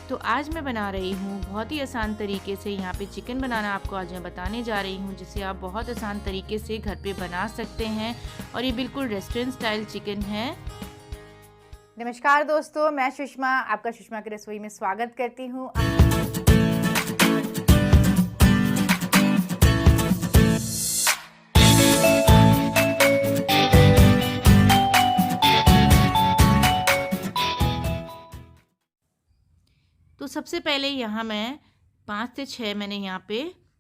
तो आज मैं बना रही हूँ बहुत ही आसान तरीके से यहाँ पे चिकन बनाना आपको आज मैं बताने जा रही हूँ, जिसे आप बहुत आसान तरीके से घर पे बना सकते हैं और ये बिल्कुल रेस्टोरेंट स्टाइल चिकन है। नमस्कार दोस्तों, मैं सुषमा आपका सुषमा की रसोई में स्वागत करती हूँ। तो सबसे पहले यहाँ मैं 5 से 6 मैंने यहाँ पे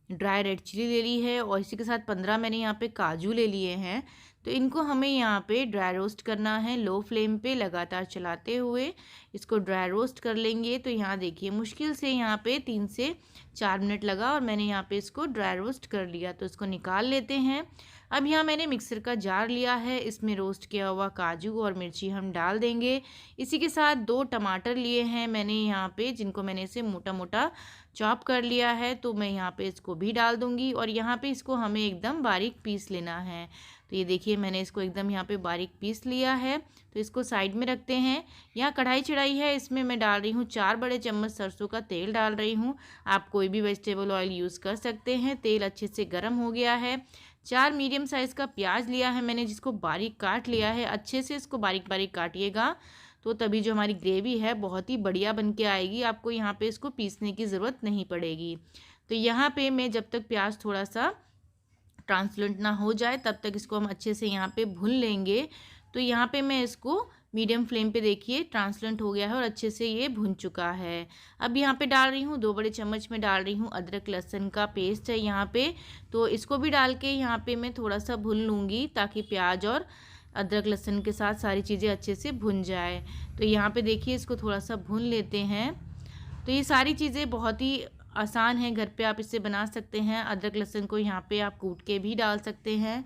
ड्राई रेड चिली ले ली है और इसी के साथ 15 मैंने यहाँ पे काजू ले लिए हैं। तो इनको हमें यहाँ पे ड्राई रोस्ट करना है, लो फ्लेम पे लगातार चलाते हुए इसको ड्राई रोस्ट कर लेंगे। तो यहाँ देखिए मुश्किल से यहाँ पे 3 से 4 मिनट लगा और मैंने यहाँ पे इसको ड्राई रोस्ट कर लिया। तो इसको निकाल लेते हैं। अब यहाँ मैंने मिक्सर का जार लिया है, इसमें रोस्ट किया हुआ काजू और मिर्ची हम डाल देंगे। इसी के साथ 2 टमाटर लिए हैं मैंने यहाँ पे, जिनको मैंने इसे मोटा मोटा चॉप कर लिया है। तो मैं यहाँ पे इसको भी डाल दूँगी और यहाँ पे इसको हमें एकदम बारीक पीस लेना है। तो ये देखिए मैंने इसको एकदम यहाँ पे बारीक पीस लिया है। तो इसको साइड में रखते हैं। यहाँ कढ़ाई चढ़ाई है, इसमें मैं डाल रही हूँ 4 बड़े चम्मच सरसों का तेल डाल रही हूँ। आप कोई भी वेजिटेबल ऑयल यूज़ कर सकते हैं। तेल अच्छे से गर्म हो गया है। 4 मीडियम साइज़ का प्याज लिया है मैंने, जिसको बारीक काट लिया है। अच्छे से इसको बारीक बारीक काटिएगा, तो तभी जो हमारी ग्रेवी है बहुत ही बढ़िया बन के आएगी। आपको यहाँ पे इसको पीसने की ज़रूरत नहीं पड़ेगी। तो यहाँ पे मैं जब तक प्याज थोड़ा सा ट्रांसलेंट ना हो जाए तब तक इसको हम अच्छे से यहाँ पे भून लेंगे। तो यहाँ पे मैं इसको मीडियम फ्लेम पे देखिए ट्रांसलेंट हो गया है और अच्छे से ये भुन चुका है। अब यहाँ पे डाल रही हूँ 2 बड़े चम्मच में डाल रही हूँ अदरक लहसुन का पेस्ट है यहाँ पे। तो इसको भी डाल के यहाँ पे मैं थोड़ा सा भून लूँगी ताकि प्याज और अदरक लहसुन के साथ सारी चीज़ें अच्छे से भुन जाए। तो यहाँ पे देखिए इसको थोड़ा सा भून लेते हैं। तो ये सारी चीज़ें बहुत ही आसान है, घर पे आप इसे बना सकते हैं। अदरक लहसुन को यहाँ पे आप कूट के भी डाल सकते हैं।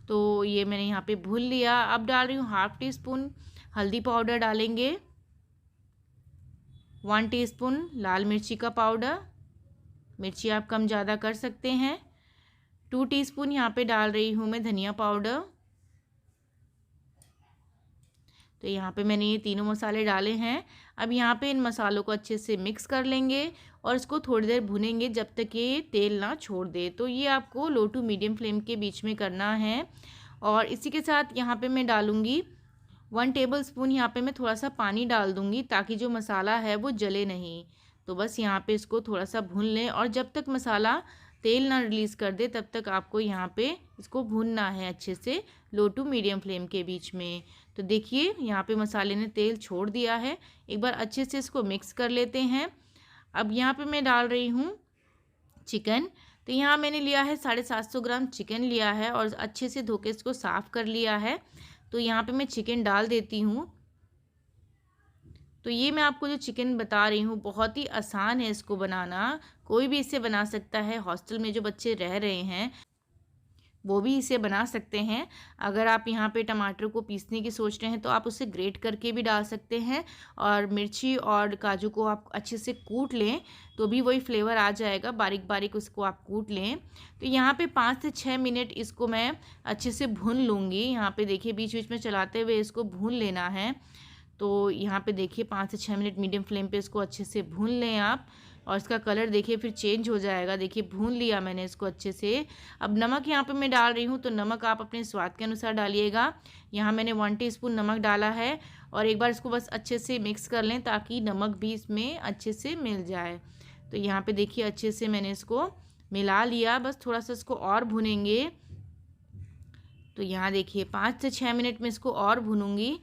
तो ये मैंने यहाँ पे भून लिया। अब डाल रही हूँ ½ टीस्पून हल्दी पाउडर डालेंगे, 1 टीस्पून लाल मिर्ची का पाउडर, मिर्ची आप कम ज़्यादा कर सकते हैं। 2 टीस्पून यहाँ पे डाल रही हूँ मैं धनिया पाउडर। तो यहाँ पे मैंने ये तीनों मसाले डाले हैं। अब यहाँ पे इन मसालों को अच्छे से मिक्स कर लेंगे और इसको थोड़ी देर भुनेंगे जब तक ये तेल ना छोड़ दे। तो ये आपको लो टू मीडियम फ्लेम के बीच में करना है। और इसी के साथ यहाँ पे मैं डालूँगी 1 टेबलस्पून यहाँ पे मैं थोड़ा सा पानी डाल दूँगी ताकि जो मसाला है वो जले नहीं। तो बस यहाँ पे इसको थोड़ा सा भून लें और जब तक मसाला तेल ना रिलीज़ कर दे तब तक आपको यहाँ पे इसको भूनना है अच्छे से लो टू मीडियम फ्लेम के बीच में। तो देखिए यहाँ पे मसाले ने तेल छोड़ दिया है। एक बार अच्छे से इसको मिक्स कर लेते हैं। अब यहाँ पे मैं डाल रही हूँ चिकन। तो यहाँ मैंने लिया है 750 ग्राम चिकन लिया है और अच्छे से धो के इसको साफ़ कर लिया है। तो यहाँ पे मैं चिकन डाल देती हूँ। तो ये मैं आपको जो चिकन बता रही हूँ बहुत ही आसान है इसको बनाना, कोई भी इसे बना सकता है। हॉस्टल में जो बच्चे रह रहे हैं वो भी इसे बना सकते हैं। अगर आप यहाँ पे टमाटर को पीसने की सोच रहे हैं तो आप उसे ग्रेट करके भी डाल सकते हैं और मिर्ची और काजू को आप अच्छे से कूट लें तो भी वही फ्लेवर आ जाएगा। बारीक बारीक उसको आप कूट लें। तो यहाँ पे 5 से 6 मिनट इसको मैं अच्छे से भून लूँगी। यहाँ पे देखिए बीच बीच में चलाते हुए इसको भून लेना है। तो यहाँ पे देखिए 5 से 6 मिनट मीडियम फ्लेम पे इसको अच्छे से भून लें आप। और इसका कलर देखिए फिर चेंज हो जाएगा। देखिए भून लिया मैंने इसको अच्छे से। अब नमक यहाँ पे मैं डाल रही हूँ, तो नमक आप अपने स्वाद के अनुसार डालिएगा। यहाँ मैंने 1 टीस्पून नमक डाला है और एक बार इसको बस अच्छे से मिक्स कर लें ताकि नमक भी इसमें अच्छे से मिल जाए। तो यहाँ पे देखिए अच्छे से मैंने इसको मिला लिया, बस थोड़ा सा इसको और भुनेंगे। तो यहाँ देखिए 5 से 6 मिनट में इसको और भूनूंगी।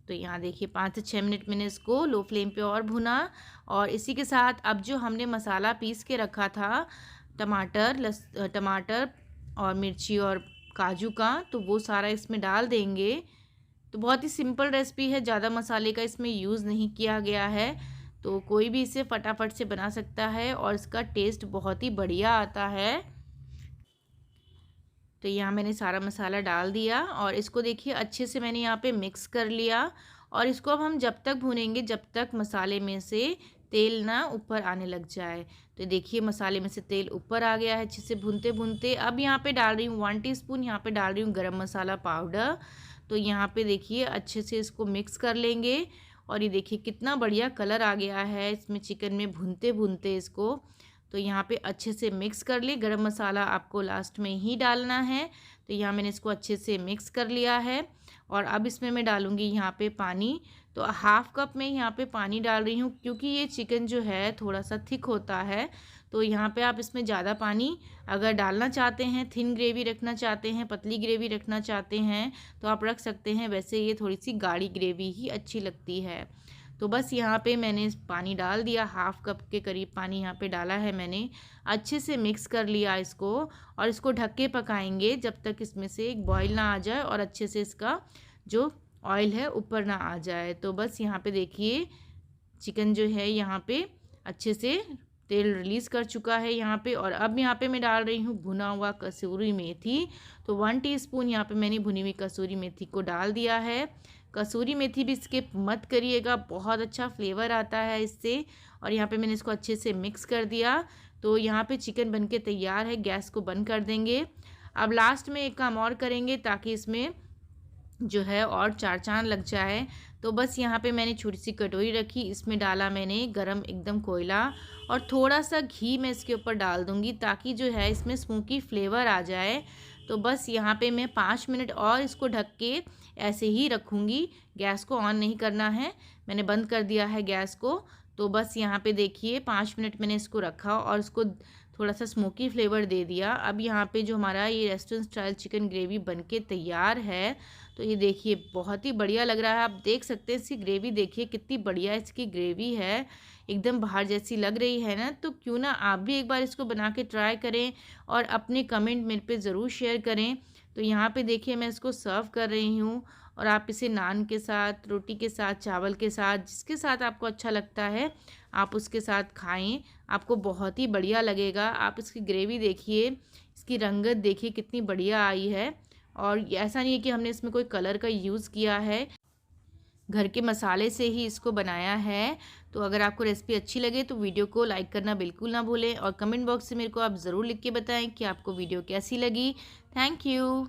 तो यहाँ देखिए 5 से 6 मिनट मैंने इसको लो फ्लेम पे और भुना। और इसी के साथ अब जो हमने मसाला पीस के रखा था टमाटर और मिर्ची और काजू का, तो वो सारा इसमें डाल देंगे। तो बहुत ही सिंपल रेसिपी है, ज़्यादा मसाले का इसमें यूज़ नहीं किया गया है। तो कोई भी इसे फटाफट से बना सकता है और इसका टेस्ट बहुत ही बढ़िया आता है। तो यहाँ मैंने सारा मसाला डाल दिया और इसको देखिए अच्छे से मैंने यहाँ पे मिक्स कर लिया। और इसको अब हम जब तक भूनेंगे जब तक मसाले में से तेल ना ऊपर आने लग जाए। तो देखिए मसाले में से तेल ऊपर आ गया है अच्छे से भूनते भूनते। अब यहाँ पे डाल रही हूँ 1 टीस्पून यहाँ पे डाल रही हूँ गरम मसाला पाउडर। तो यहाँ पे देखिए अच्छे से इसको मिक्स कर लेंगे। और ये देखिए कितना बढ़िया कलर आ गया है इसमें चिकन में भूनते भूनते इसको। तो यहाँ पे अच्छे से मिक्स कर ले। गरम मसाला आपको लास्ट में ही डालना है। तो यहाँ मैंने इसको अच्छे से मिक्स कर लिया है। और अब इसमें मैं डालूँगी यहाँ पे पानी। तो हाफ़ कप में यहाँ पे पानी डाल रही हूँ, क्योंकि ये चिकन जो है थोड़ा सा थिक होता है। तो यहाँ पे आप इसमें ज़्यादा पानी अगर डालना चाहते हैं, थिन ग्रेवी रखना चाहते हैं, पतली ग्रेवी रखना चाहते हैं तो आप रख सकते हैं। वैसे ये थोड़ी सी गाढ़ी ग्रेवी ही अच्छी लगती है। तो बस यहाँ पे मैंने पानी डाल दिया, हाफ़ कप के करीब पानी यहाँ पे डाला है मैंने। अच्छे से मिक्स कर लिया इसको और इसको ढक के पकाएंगे जब तक इसमें से एक बॉईल ना आ जाए और अच्छे से इसका जो ऑयल है ऊपर ना आ जाए। तो बस यहाँ पे देखिए चिकन जो है यहाँ पे अच्छे से तेल रिलीज़ कर चुका है यहाँ पे। और अब यहाँ पे मैं डाल रही हूँ भुना हुआ कसूरी मेथी। तो 1 टीस्पून यहाँ पे मैंने भुनी हुई कसूरी मेथी को डाल दिया है। कसूरी मेथी भी स्किप मत करिएगा, बहुत अच्छा फ्लेवर आता है इससे। और यहाँ पे मैंने इसको अच्छे से मिक्स कर दिया। तो यहाँ पे चिकन बनके तैयार है, गैस को बंद कर देंगे। अब लास्ट में एक काम और करेंगे ताकि इसमें जो है और चार चांद लग जाए। तो बस यहाँ पे मैंने छोटी सी कटोरी रखी, इसमें डाला मैंने गरम एकदम कोयला और थोड़ा सा घी मैं इसके ऊपर डाल दूँगी ताकि जो है इसमें स्मोकी फ्लेवर आ जाए। तो बस यहाँ पे मैं 5 मिनट और इसको ढक के ऐसे ही रखूँगी। गैस को ऑन नहीं करना है, मैंने बंद कर दिया है गैस को। तो बस यहाँ पे देखिए 5 मिनट मैंने इसको रखा और इसको थोड़ा सा स्मोकी फ्लेवर दे दिया। अब यहाँ पे जो हमारा ये रेस्टोरेंट स्टाइल चिकन ग्रेवी बनके तैयार है। तो ये देखिए बहुत ही बढ़िया लग रहा है, आप देख सकते हैं इसकी ग्रेवी देखिए कितनी बढ़िया इसकी ग्रेवी है, एकदम बाहर जैसी लग रही है ना। तो क्यों ना आप भी एक बार इसको बना के ट्राई करें और अपने कमेंट मेरे पे ज़रूर शेयर करें। तो यहाँ पे देखिए मैं इसको सर्व कर रही हूँ और आप इसे नान के साथ, रोटी के साथ, चावल के साथ, जिसके साथ आपको अच्छा लगता है आप उसके साथ खाएं, आपको बहुत ही बढ़िया लगेगा। आप इसकी ग्रेवी देखिए, इसकी रंगत देखिए कितनी बढ़िया आई है। और ऐसा नहीं है कि हमने इसमें कोई कलर का यूज़ किया है, घर के मसाले से ही इसको बनाया है। तो अगर आपको रेसिपी अच्छी लगे तो वीडियो को लाइक करना बिल्कुल ना भूलें और कमेंट बॉक्स से मेरे को आप ज़रूर लिख के बताएं कि आपको वीडियो कैसी लगी। Thank you.